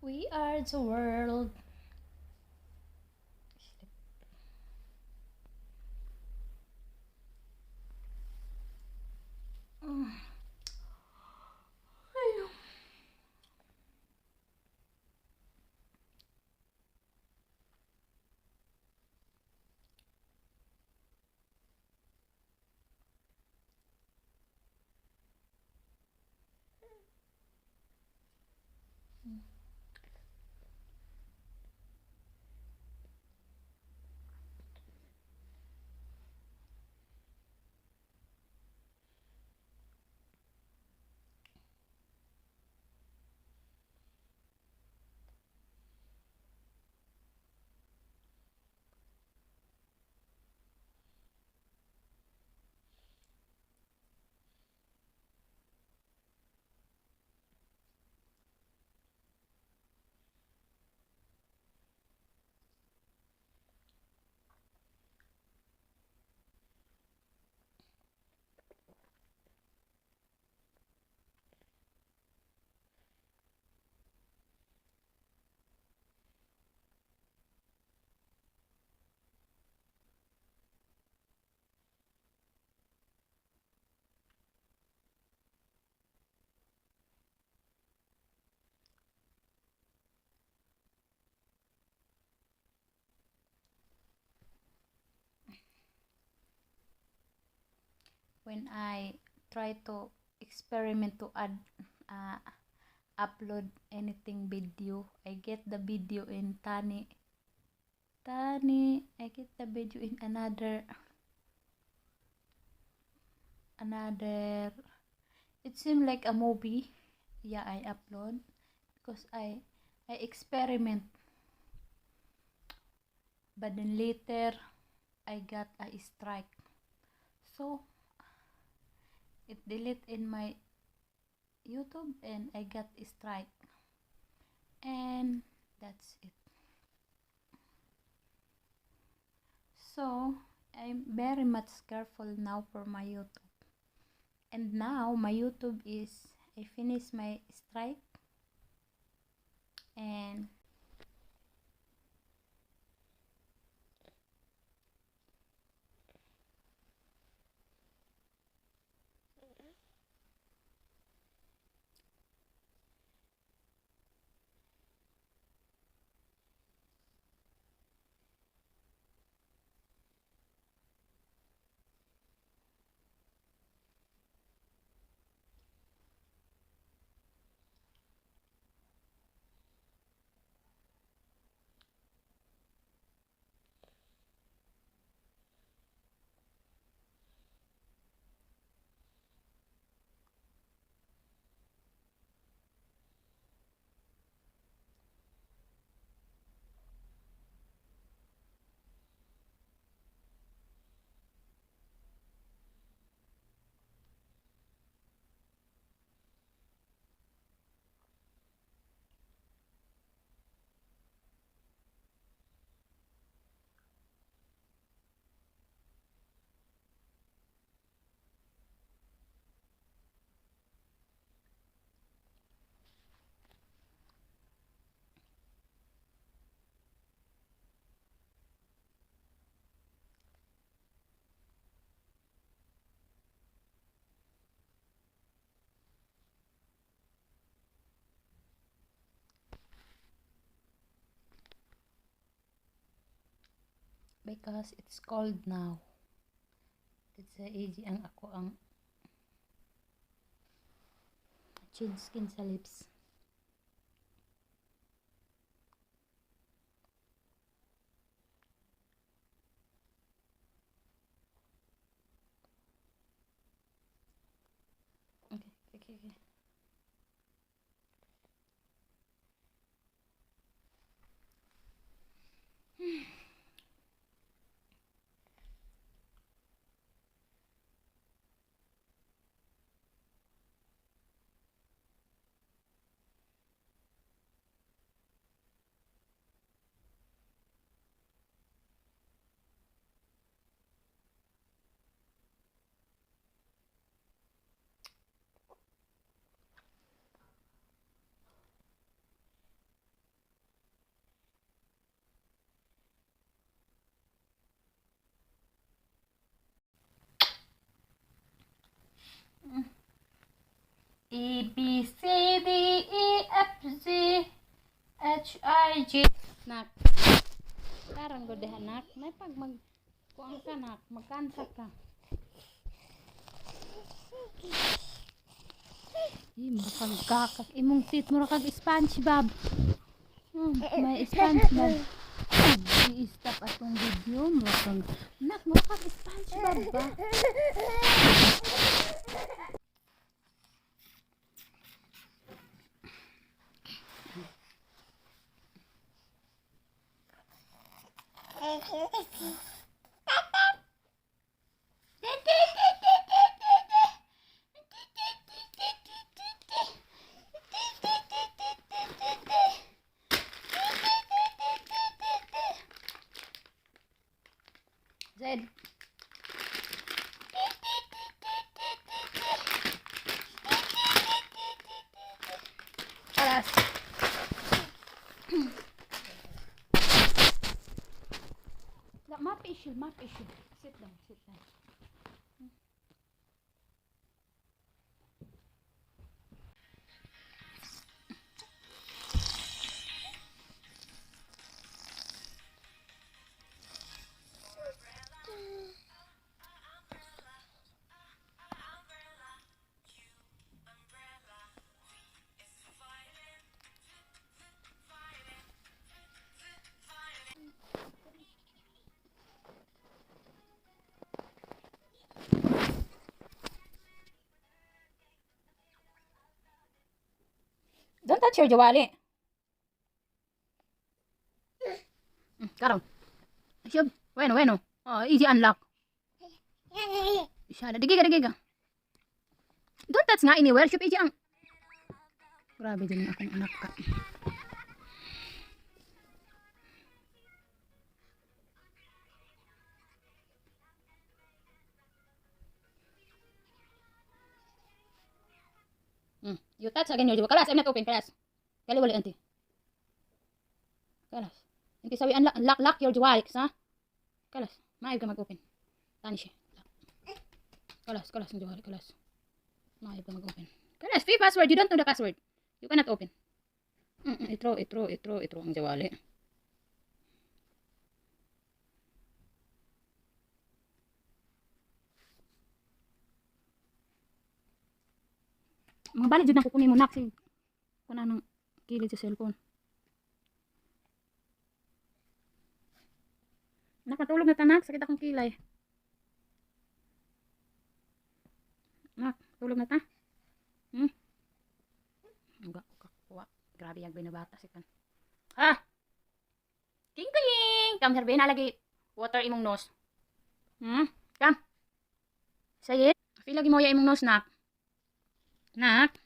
We are the world. When I try to experiment to add uh, upload anything video, I get the video in I get the video in another it seemed like a movie. Yeah, I upload because I experiment, but then later I got a strike, so it delete in my YouTube and I got a strike, and that's it. So I'm very much careful now for my YouTube. And now my YouTube is, I finished my strike, and because it's cold now, that's easy ang ako ang chin skin sa lips. Okay, okay, okay. A, B, C, D, E, F, G, H, I, J. Nak, karon ko diha nak, may pag kuang ka nak, magkansa ka. Murakag kakak, imong tit murakag SpongeBob. May SpongeBob. I-stop atong video, murakag SpongeBob ba? Zed. Alas. Map issue. Sit down. Don't touch your jawali. Karon. Shub. Bueno. Oh, easy unlock. Isya, digi ka. Don't touch nga anywhere. Shub, easy ang. Grabe din akong anak ka. You touch again your jawali. Kalas, I'm not open. Kalas. Kaliwali, auntie. Kalas. Auntie, sabi, unlock your jawali, ha? Kalas. Maayag ka mag-open. Tani siya. Kalas ng jawali. Kalas. Maayag ka mag-open. Kalas, free password. You don't know the password. You cannot open. Itro ang jawali. Mga balik jud na kukunin mo nak si kuna nang kilid sa cellphone. Nakatulog na tanak, sakit akong kilay. Nak, tulog na ta? Enggak, kakuha. Grabe yung binabata si kan. Ha? King! Come here, na lagi water imong nose. Come. Say it. Feel lagi mo ya imong nose, nak. Nak.